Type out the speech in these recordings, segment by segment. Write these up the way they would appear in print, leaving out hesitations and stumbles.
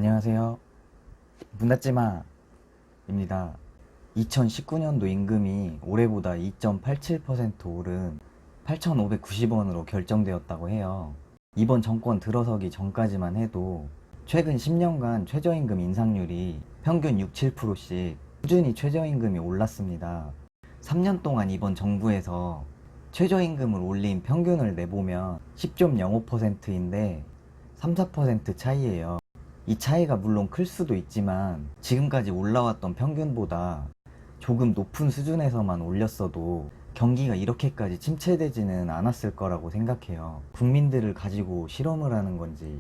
안녕하세요. 문 닫지마입니다. 2019년도 임금이 올해보다 2.87% 오른 8,590원으로 결정되었다고 해요. 이번 정권 들어서기 전까지만 해도 최근 10년간 최저임금 인상률이 평균 6, 7%씩 꾸준히 최저임금이 올랐습니다. 3년 동안 이번 정부에서 최저임금을 올린 평균을 내보면 10.05%인데 3, 4% 차이예요. 이 차이가 물론 클 수도 있지만 지금까지 올라왔던 평균보다 조금 높은 수준에서만 올렸어도 경기가 이렇게까지 침체되지는 않았을 거라고 생각해요. 국민들을 가지고 실험을 하는 건지,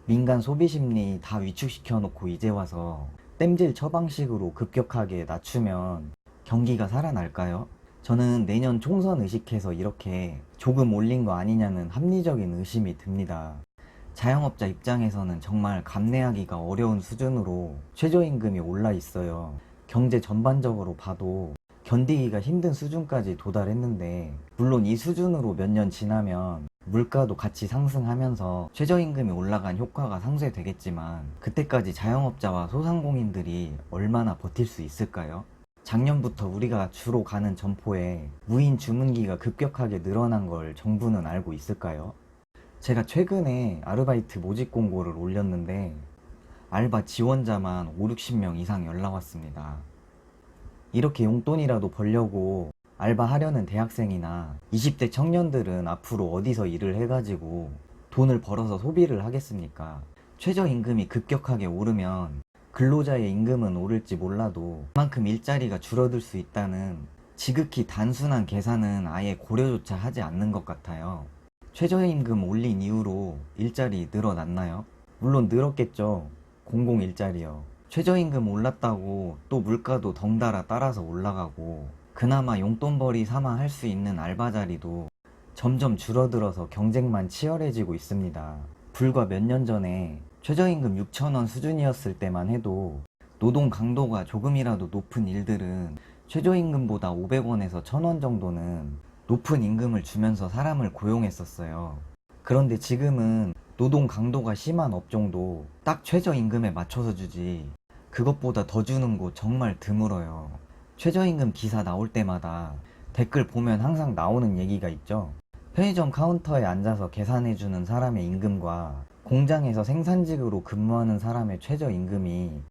민간 소비 심리 다 위축시켜 놓고 이제 와서 땜질 처방식으로 급격하게 낮추면 경기가 살아날까요? 저는 내년 총선 의식해서 이렇게 조금 올린 거 아니냐는 합리적인 의심이 듭니다. 자영업자 입장에서는 정말 감내하기가 어려운 수준으로 최저임금이 올라 있어요. 경제 전반적으로 봐도 견디기가 힘든 수준까지 도달했는데, 물론 이 수준으로 몇 년 지나면 물가도 같이 상승하면서 최저임금이 올라간 효과가 상쇄되겠지만 그때까지 자영업자와 소상공인들이 얼마나 버틸 수 있을까요? 작년부터 우리가 주로 가는 점포에 무인 주문기가 급격하게 늘어난 걸 정부는 알고 있을까요? 제가 최근에 아르바이트 모집 공고를 올렸는데 알바 지원자만 5, 60명 이상 연락 왔습니다. 이렇게 용돈이라도 벌려고 알바하려는 대학생이나 20대 청년들은 앞으로 어디서 일을 해가지고 돈을 벌어서 소비를 하겠습니까? 최저임금이 급격하게 오르면 근로자의 임금은 오를지 몰라도 그만큼 일자리가 줄어들 수 있다는 지극히 단순한 계산은 아예 고려조차 하지 않는 것 같아요. 최저임금 올린 이후로 일자리 늘어났나요? 물론 늘었겠죠. 공공일자리요. 최저임금 올랐다고 또 물가도 덩달아 따라서 올라가고 그나마 용돈벌이 삼아 할 수 있는 알바 자리도 점점 줄어들어서 경쟁만 치열해지고 있습니다. 불과 몇 년 전에 최저임금 6,000원 수준이었을 때만 해도 노동 강도가 조금이라도 높은 일들은 최저임금보다 500원에서 1,000원 정도는 높은 임금을 주면서 사람을 고용했었어요. 그런데 지금은 노동 강도가 심한 업종도 딱 최저임금에 맞춰서 주지 그것보다 더 주는 곳 정말 드물어요. 최저임금 기사 나올 때마다 댓글 보면 항상 나오는 얘기가 있죠. 편의점 카운터에 앉아서 계산해주는 사람의 임금과 공장에서 생산직으로 근무하는 사람의 최저임금이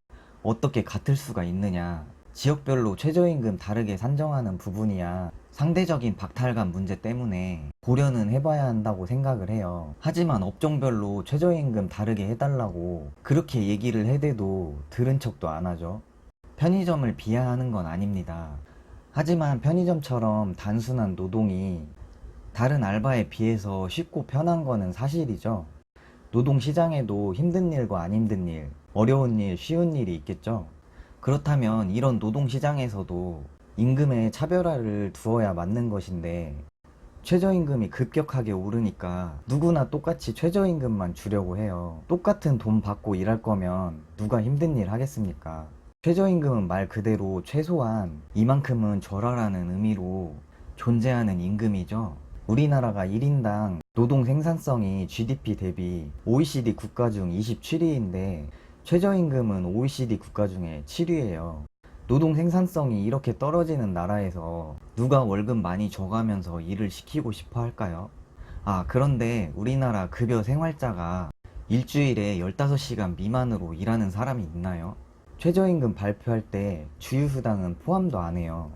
어떻게 같을 수가 있느냐. 지역별로 최저임금 다르게 산정하는 부분이야 상대적인 박탈감 문제 때문에 고려는 해봐야 한다고 생각을 해요. 하지만 업종별로 최저임금 다르게 해달라고 그렇게 얘기를 해대도 들은 척도 안 하죠. 편의점을 비하하는 건 아닙니다. 하지만 편의점처럼 단순한 노동이 다른 알바에 비해서 쉽고 편한 거는 사실이죠. 노동시장에도 힘든 일과 안 힘든 일, 어려운 일, 쉬운 일이 있겠죠. 그렇다면 이런 노동시장에서도 임금에 차별화를 두어야 맞는 것인데 최저임금이 급격하게 오르니까 누구나 똑같이 최저임금만 주려고 해요. 똑같은 돈 받고 일할 거면 누가 힘든 일 하겠습니까? 최저임금은 말 그대로 최소한 이만큼은 줘라라는 의미로 존재하는 임금이죠. 우리나라가 1인당 노동 생산성이 GDP 대비 OECD 국가 중 27위인데 최저임금은 OECD 국가 중에 7위예요. 노동 생산성이 이렇게 떨어지는 나라에서 누가 월급 많이 줘가면서 일을 시키고 싶어 할까요? 그런데 우리나라 급여 생활자가 일주일에 15시간 미만으로 일하는 사람이 있나요? 최저임금 발표할 때 주휴수당은 포함도 안 해요.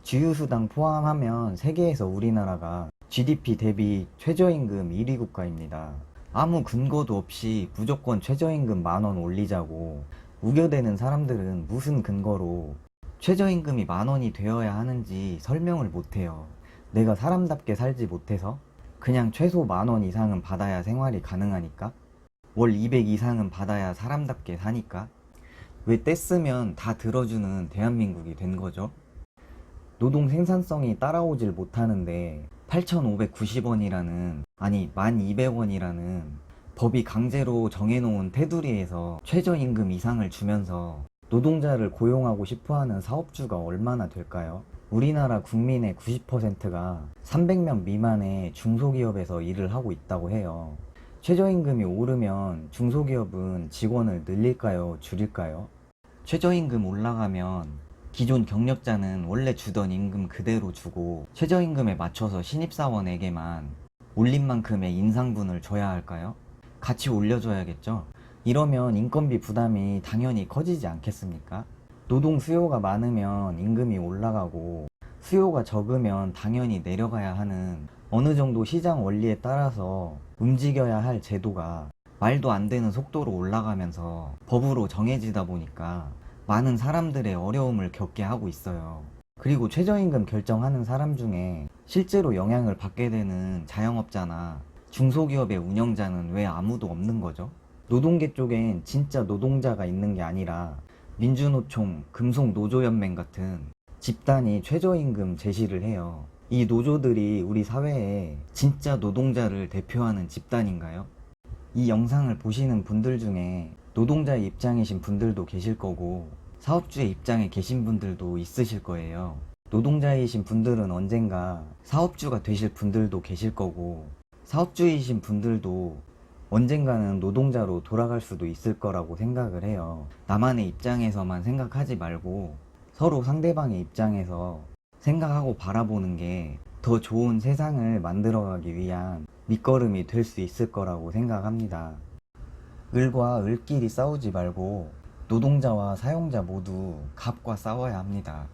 주휴수당 포함하면 세계에서 우리나라가 GDP 대비 최저임금 1위 국가입니다. 아무 근거도 없이 무조건 최저임금 10,000원 올리자고 우겨대는 사람들은 무슨 근거로 최저임금이 10,000원이 되어야 하는지 설명을 못해요. 내가 사람답게 살지 못해서? 그냥 최소 10,000원 이상은 받아야 생활이 가능하니까? 월 200 이상은 받아야 사람답게 사니까? 왜 떼쓰면 다 들어주는 대한민국이 된 거죠? 노동 생산성이 따라오질 못하는데 8,590원이라는, 아니 1,200원이라는 법이 강제로 정해놓은 테두리에서 최저임금 이상을 주면서 노동자를 고용하고 싶어하는 사업주가 얼마나 될까요? 우리나라 국민의 90%가 300명 미만의 중소기업에서 일을 하고 있다고 해요. 최저임금이 오르면 중소기업은 직원을 늘릴까요? 줄일까요? 최저임금 올라가면 기존 경력자는 원래 주던 임금 그대로 주고 최저임금에 맞춰서 신입사원에게만 올린 만큼의 인상분을 줘야 할까요? 같이 올려줘야겠죠? 이러면 인건비 부담이 당연히 커지지 않겠습니까? 노동 수요가 많으면 임금이 올라가고 수요가 적으면 당연히 내려가야 하는 어느 정도 시장 원리에 따라서 움직여야 할 제도가 말도 안 되는 속도로 올라가면서 법으로 정해지다 보니까 많은 사람들의 어려움을 겪게 하고 있어요. 그리고 최저임금 결정하는 사람 중에 실제로 영향을 받게 되는 자영업자나 중소기업의 운영자는 왜 아무도 없는 거죠? 노동계 쪽엔 진짜 노동자가 있는 게 아니라 민주노총, 금속노조연맹 같은 집단이 최저임금 제시를 해요. 이 노조들이 우리 사회에 진짜 노동자를 대표하는 집단인가요? 이 영상을 보시는 분들 중에 노동자의 입장이신 분들도 계실 거고 사업주의 입장에 계신 분들도 있으실 거예요. 노동자이신 분들은 언젠가 사업주가 되실 분들도 계실 거고 사업주이신 분들도 언젠가는 노동자로 돌아갈 수도 있을 거라고 생각을 해요. 나만의 입장에서만 생각하지 말고 서로 상대방의 입장에서 생각하고 바라보는 게 더 좋은 세상을 만들어가기 위한 밑거름이 될 수 있을 거라고 생각합니다. 을과 을끼리 싸우지 말고 노동자와 사용자 모두 갑과 싸워야 합니다.